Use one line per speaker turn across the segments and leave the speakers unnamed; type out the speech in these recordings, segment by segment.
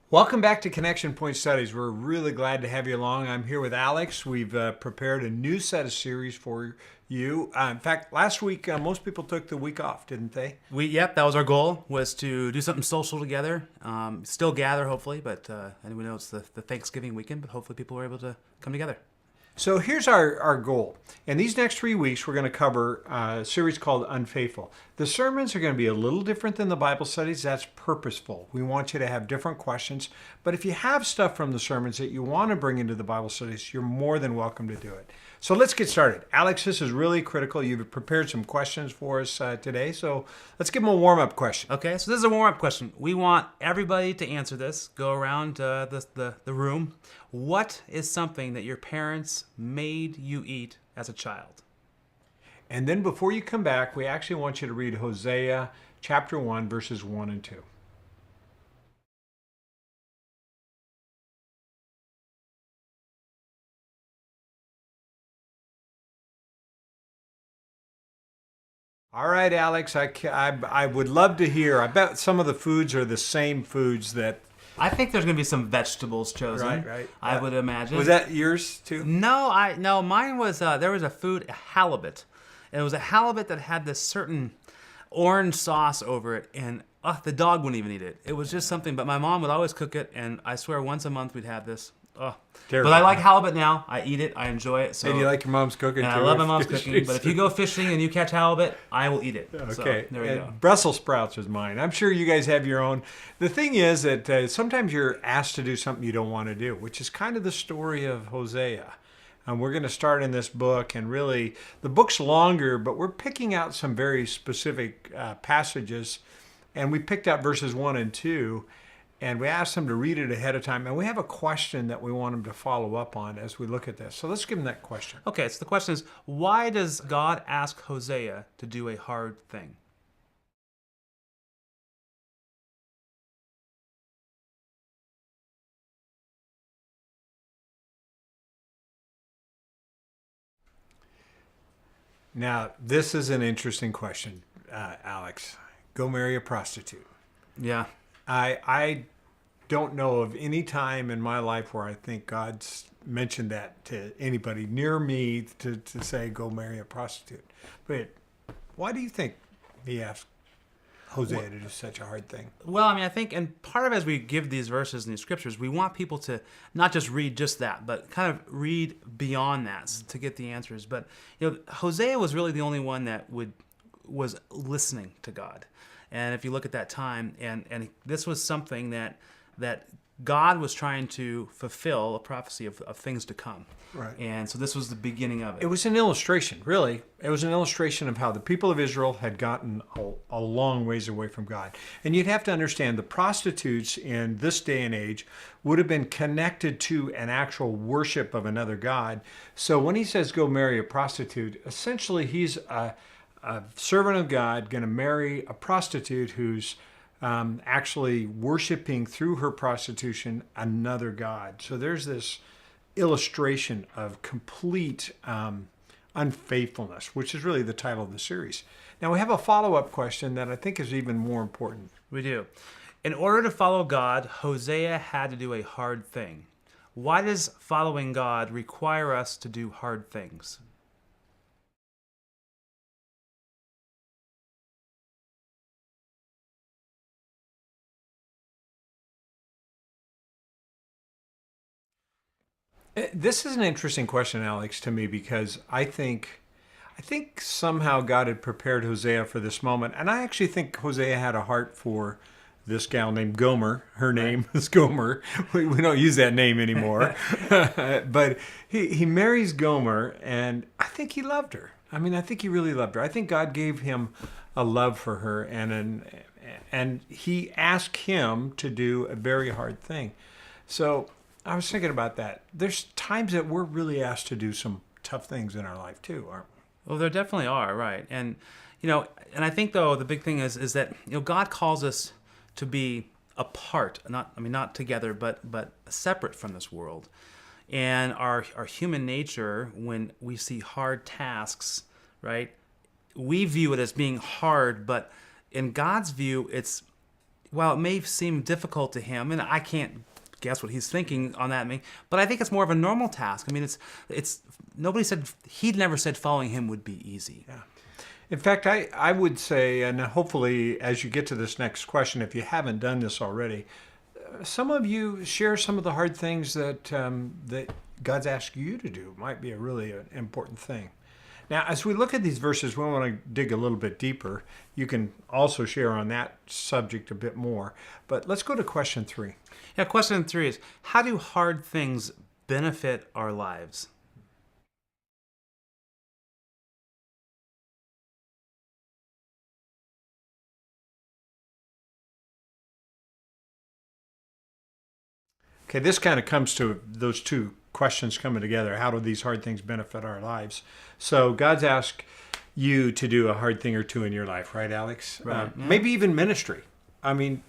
Welcome back to Connection Point Studies. We're really glad to have you along. I'm here with Alex. We've prepared a new set of series for you. In fact, last week, most people took the week off, didn't they?
That was our goal, was to do something social together. Still gather, hopefully, but and we know it's the Thanksgiving weekend, but hopefully people were able to come together.
So here's our goal. In these next 3 weeks, we're going to cover a series called Unfaithful. The sermons are going to be a little different than the Bible studies. That's purposeful. We want you to have different questions. But if you have stuff from the sermons that you want to bring into the Bible studies, you're more than welcome to do it. So let's get started. Alex, this is really critical. You've prepared some questions for us today. So let's give them a warm-up question.
Okay, so this is a warm-up question. We want everybody to answer this. Go around the room. What is something that your parents made you eat as a child?
And then before you come back, we actually want you to read Hosea chapter 1, verses 1 and 2. All right, Alex, I would love to hear. I bet some of the foods are the same foods that...
I think there's going to be some vegetables chosen.
Right.
I would imagine.
Was that yours too?
No, mine was, there was a food, a halibut. And it was a halibut that had this certain orange sauce over it, and the dog wouldn't even eat it. It was just something, but my mom would always cook it, and I swear once a month we'd have this.
Terrible.
But I like halibut now. I eat it. I enjoy it. So,
And you like your mom's cooking
and
too?
I love my mom's cooking. But if you go fishing and you catch halibut, I will eat it.
Okay.
So, there you go.
Brussels sprouts is mine. I'm sure you guys have your own. The thing is that sometimes you're asked to do something you don't want to do, which is kind of the story of Hosea. And we're going to start in this book, and really, the book's longer, but we're picking out some very specific passages. And we picked out verses 1 and 2. And we asked them to read it ahead of time. And we have a question that we want them to follow up on as we look at this. So let's give them that question.
Okay, so the question is, why does God ask Hosea to do a hard thing?
Now, this is an interesting question, Alex. Go marry a prostitute.
Yeah.
I don't know of any time in my life where I think God's mentioned that to anybody near me to say, go marry a prostitute. But why do you think he asked Hosea to do such a hard thing?
Well, I think, and part of it as we give these verses in these scriptures, we want people to not just read just that, but kind of read beyond that to get the answers. But Hosea was really the only one that was listening to God. And if you look at that time, and this was something that God was trying to fulfill, a prophecy of things to come.
Right.
And so this was the beginning of it.
It was an illustration, really. It was an illustration of how the people of Israel had gotten a long ways away from God. And you'd have to understand the prostitutes in this day and age would have been connected to an actual worship of another God. So when he says go marry a prostitute, essentially he's a servant of God going to marry a prostitute who's actually worshiping through her prostitution another God. So there's this illustration of complete unfaithfulness, which is really the title of the series. Now we have a follow-up question that I think is even more important.
We do. In order to follow God, Hosea had to do a hard thing. Why does following God require us to do hard things?
This is an interesting question, Alex, to me, because I think somehow God had prepared Hosea for this moment. And I actually think Hosea had a heart for this gal named Gomer. Her name is Gomer. We don't use that name anymore. But he marries Gomer, and I think he loved her. I think he really loved her. I think God gave him a love for her, and he asked him to do a very hard thing. So I was thinking about that. There's times that we're really asked to do some tough things in our life too, aren't we?
Well, there definitely are, right? And and I think though the big thing is that God calls us to be apart, not together, but separate from this world. And our human nature, when we see hard tasks, right, we view it as being hard, but in God's view, it's while it may seem difficult to him, and I can't guess what he's thinking on that, but I think it's more of a normal task. I mean, it's nobody said, he'd never said following him would be easy.
Yeah. In fact, I would say, and hopefully as you get to this next question, if you haven't done this already, some of you share some of the hard things that that God's asked you to do. Might be a really important thing. Now, as we look at these verses, we want to dig a little bit deeper. You can also share on that subject a bit more. But let's go to question 3.
Yeah, question 3 is, how do hard things benefit our lives?
Okay, this kind of comes to those two questions coming together. How do these hard things benefit our lives? So God's asked you to do a hard thing or two in your life, right, Alex?
Right. Yeah.
Maybe even ministry. I mean,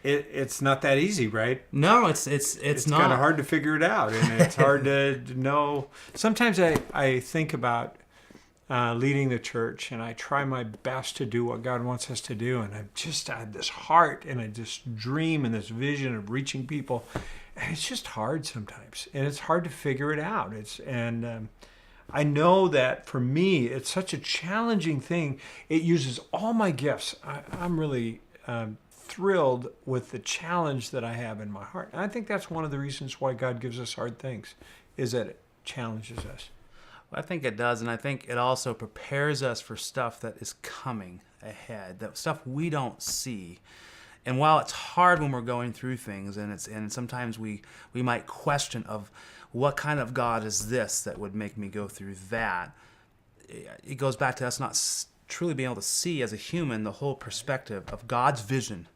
it's not that easy, right?
No, it's not.
Kind of hard to figure it out, and it's hard to know. Sometimes I think about leading the church, and I try my best to do what God wants us to do, and I have this heart and I just dream and this vision of reaching people, and it's just hard sometimes, and it's hard to figure it out. I know that for me, it's such a challenging thing. It uses all my gifts. I'm really thrilled with the challenge that I have in my heart. And I think that's one of the reasons why God gives us hard things, is that it challenges us.
I think it does, and I think it also prepares us for stuff that is coming ahead, that stuff we don't see. And while it's hard when we're going through things, and sometimes we might question of what kind of God is this that would make me go through that, it goes back to us not truly being able to see as a human the whole perspective of God's vision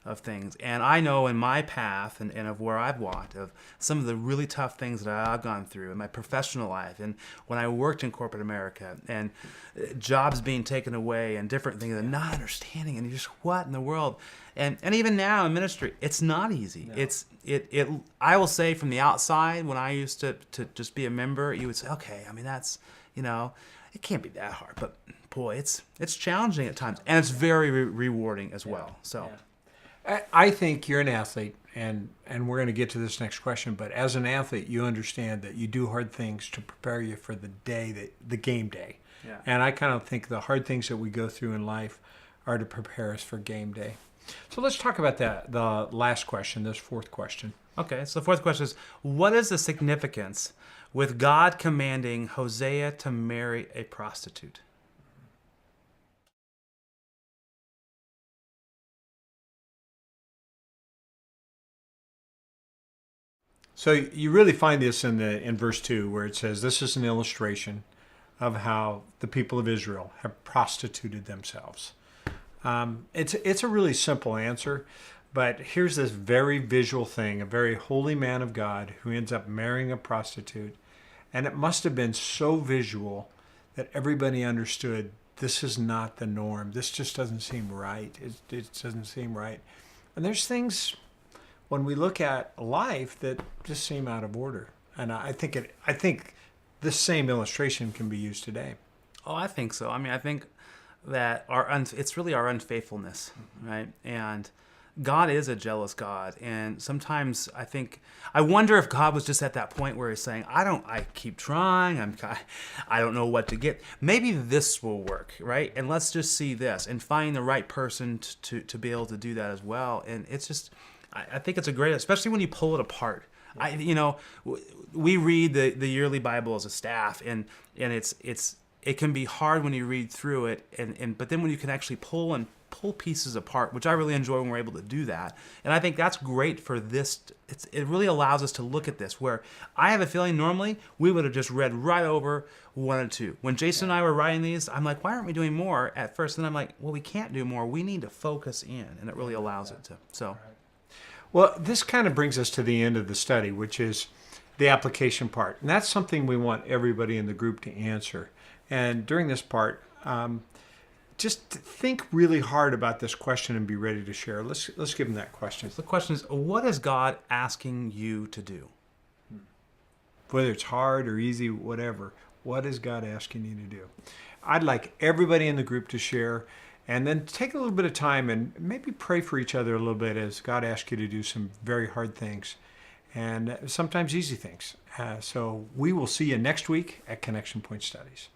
of things. And I know in my path and of where I've walked, of some of the really tough things that I've gone through in my professional life, and when I worked in corporate America, and jobs being taken away and different things and not understanding, and just what in the world. And even now in ministry, it's not easy. No. I will say from the outside, when I used to just be a member, you would say, okay, I mean, that's, it can't be that hard. But boy, it's challenging at times, and it's very rewarding as well. So.
Yeah. I think you're an athlete, and we're going to get to this next question, but as an athlete, you understand that you do hard things to prepare you for the game day.
Yeah.
And I kind of think the hard things that we go through in life are to prepare us for game day. So let's talk about the last question, this fourth question.
Okay, so the fourth question is, what is the significance with God commanding Hosea to marry a prostitute?
So you really find this in verse 2, where it says, this is an illustration of how the people of Israel have prostituted themselves. It's a really simple answer, but here's this very visual thing, a very holy man of God who ends up marrying a prostitute. And it must have been so visual that everybody understood this is not the norm. This just doesn't seem right. It doesn't seem right. And there's things when we look at life that just seem out of order. And I think this same illustration can be used today.
Oh, I think so. I mean, I think that it's really our unfaithfulness, right? And God is a jealous God. And sometimes I wonder if God was just at that point where he's saying, I keep trying. I don't know what to get. Maybe this will work, right? And let's just see this and find the right person to be able to do that as well. And it's just, I think it's a great, especially when you pull it apart. We read the yearly Bible as a staff, and it can be hard when you read through it, but then when you can actually pull pieces apart, which I really enjoy when we're able to do that. And I think that's great for this. It really allows us to look at this, where I have a feeling normally we would have just read right over 1 and 2. When Jason and I were writing these, I'm like, why aren't we doing more at first? And then I'm like, well, we can't do more. We need to focus in, and it really allows it to. So.
Well, this kind of brings us to the end of the study, which is the application part. And that's something we want everybody in the group to answer. And during this part, just think really hard about this question and be ready to share. Let's give them that question.
So the question is, what is God asking you to do?
Whether it's hard or easy, whatever, what is God asking you to do? I'd like everybody in the group to share. And then take a little bit of time and maybe pray for each other a little bit as God asks you to do some very hard things and sometimes easy things. So we will see you next week at Connection Point Studies.